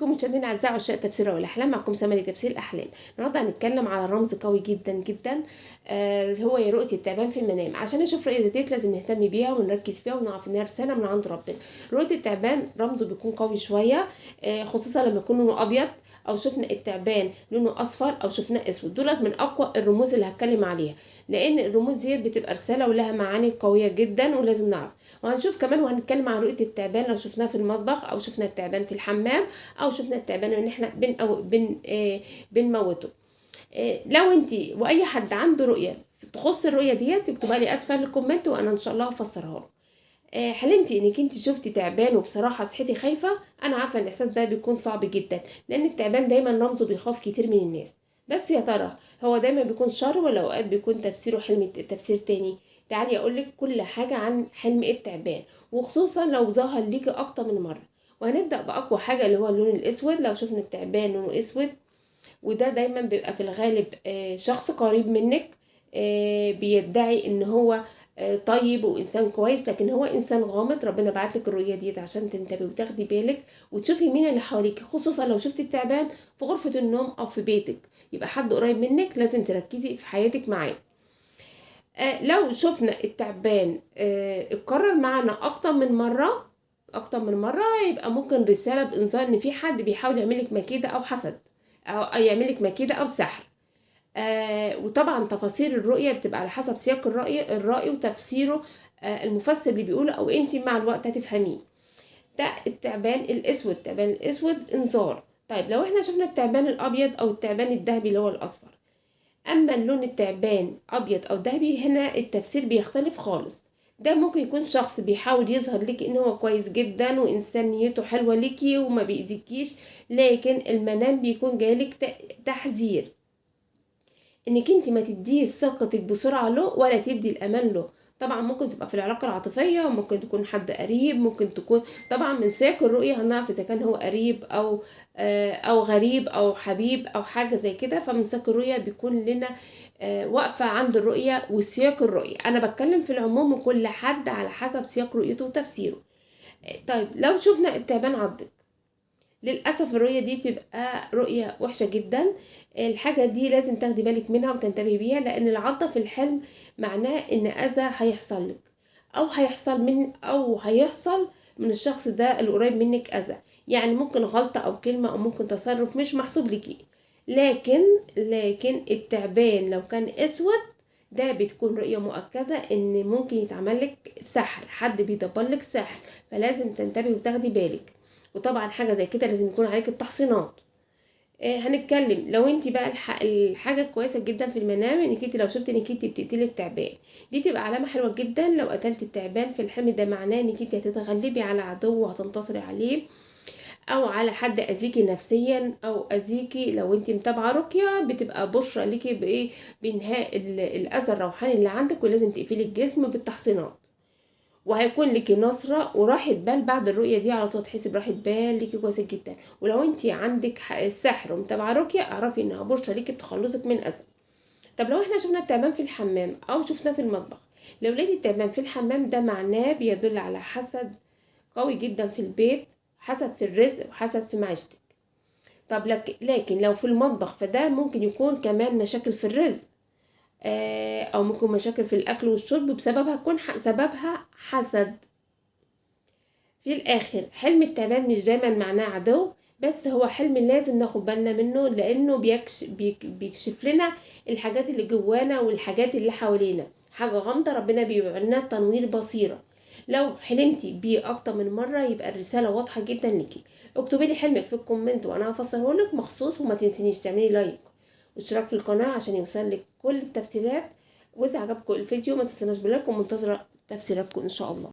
بكم مشاهدينا الاعزاء عشاق تفسير والاحلام. معكم سما لتفسير الاحلام. النهارده هنتكلم على رمز قوي جدا جدا، هو رؤيه التعبان في المنام. عشان نشوف رؤيه ديت لازم نهتم بيها ونركز فيها ونعرف انها رساله من عند ربنا. رؤيه التعبان رمزه بيكون قوي شويه، خصوصا لما يكون لونه ابيض، او شفنا التعبان لونه اصفر، او شفناه اسود. دولت من اقوى الرموز اللي هتكلم عليها، لان الرموز ديت بتبقى رساله ولها معاني قويه جدا ولازم نعرف. وهنشوف كمان وهنتكلم عن رؤيه التعبان لو شفناه في المطبخ، او شفنا التعبان في الحمام، او شفنا التعبان ان احنا بنموته. لو انت واي حد عنده رؤيه تخص الرؤيه ديت يكتبها لي اسفل الكومنت، وانا ان شاء الله هفسرها له. حلمتي انك انت شفتي تعبان وبصراحه صحيتي خايفه؟ انا عارفه ان الاحساس ده بيكون صعب جدا، لان التعبان دايما رمزه بيخاف كتير من الناس. بس يا ترى هو دايما بيكون شر ولا اوقات بيكون تفسيره حلم تفسير تاني؟ تعالي اقولك كل حاجه عن حلم التعبان، وخصوصا لو ظهر ليكي اكتر من مره. وهنبدا باقوى حاجه اللي هو اللون الاسود. لو شفنا التعبان لونه اسود، وده دايما بيبقى في الغالب شخص قريب منك، بيدعي ان هو طيب وانسان كويس، لكن هو انسان غامض. ربنا بعتلك الرؤيه ديت عشان تنتبهي وتاخدي بالك وتشوفي مين اللي حواليك، خصوصا لو شفتي التعبان في غرفه النوم او في بيتك، يبقى حد قريب منك لازم تركزي في حياتك معاه. لو شفنا التعبان اتكرر معنا اكتر من مره، يبقى ممكن رساله بانذار ان في حد بيحاول يعملك مكيده او حسد، او يعملك مكيده او سحر. وطبعا تفاصيل الرؤيه بتبقى على حسب سياق الرأي وتفسيره، المفسر اللي بيقوله او انت مع الوقت هتفهميه. ده التعبان الاسود انذار. طيب لو احنا شفنا التعبان الابيض او التعبان الذهبي اللي هو الاصفر، اما اللون التعبان ابيض او ذهبي، هنا التفسير بيختلف خالص. ده ممكن يكون شخص بيحاول يظهر لك ان هو كويس جدا وانسان نيته حلوه ليكي وما بيأذيكيش، لكن المنام بيكون جايلك تحذير انك انت ما تديه ثقتك بسرعه له ولا تدي الامان له. طبعا ممكن تبقى في العلاقه العاطفيه، ممكن تكون حد قريب، ممكن تكون طبعا من سياق الرؤيه هنعرف اذا كان هو قريب او غريب او حبيب او حاجه زي كده. فمن سياق الرؤيه بيكون لنا واقفه عند الرؤيه وسياق الرؤيه. انا بتكلم في العموم وكل حد على حسب سياق رؤيته وتفسيره. طيب لو شفنا التعبان عضك، للأسف الرؤية دي تبقى رؤية وحشة جدا. الحاجة دي لازم تاخدي بالك منها وتنتبهي بيها، لأن العضة في الحلم معناه إن أذى هيحصل لك، أو هيحصل من الشخص ده القريب منك أذى. يعني ممكن غلطة أو كلمة أو ممكن تصرف مش محسوب لكي. لكن التعبان لو كان أسود، ده بتكون رؤية مؤكدة إن ممكن يتعمل لك سحر، حد بيدبر لك سحر، فلازم تنتبهي وتاخدي بالك. وطبعا حاجه زي كده لازم يكون عليك التحصينات. هنتكلم لو انت بقى الحاجه كويسه جدا في المنام انك انت لو شفت انك انت بتقتلي التعبان، دي تبقى علامه حلوه جدا. لو قتلت التعبان في الحلم، ده معناه انك انت هتتغلبي على عدو وهتنتصري عليه، او على حد اذيكي نفسيا او اذيكي. لو انت متابعه رقيه بتبقى بشرى ليكي بايه؟ بانهاء الاذى الروحاني اللي عندك، ولازم تقفلي الجسم بالتحصينات، وهيكون ليكي نصرة وراحة بال بعد الرؤية دي. على طول تحسي براحة بال ليكي كويسة جدا. ولو انتي عندك السحر ومتابعة رقية، اعرفي انها بشرة ليكي بتخلصك من اذى. طب لو احنا شفنا التعبان في الحمام او شفناه في المطبخ، لو لقيتي التعبان في الحمام، ده معناه بيدل على حسد قوي جدا في البيت، حسد في الرزق وحسد في معيشتك. طب لكن لو في المطبخ، فده ممكن يكون كمان مشاكل في الرزق، او ممكن مشاكل في الاكل والشرب بسببها يكون سببها حسد. في الاخر حلم التعبان مش دايما معناه عدو، بس هو حلم لازم ناخد بالنا منه، لانه بيكشف لنا الحاجات اللي جوانا والحاجات اللي حوالينا، حاجة غامضة ربنا بيبقى لنا تنوير بصيرة. لو حلمتي بيه اكتر من مرة يبقى الرسالة واضحة جدا ليكي. اكتبي لي حلمك في الكومنت وانا هفسره لك مخصوص، وما تنسينيش تعملي لايك واشتراك في القناة عشان يوصلك كل التفسيرات. واذا عجبكم الفيديو ما تنسوناش بلايك، ومنتظرة تفسيراتكم ان شاء الله.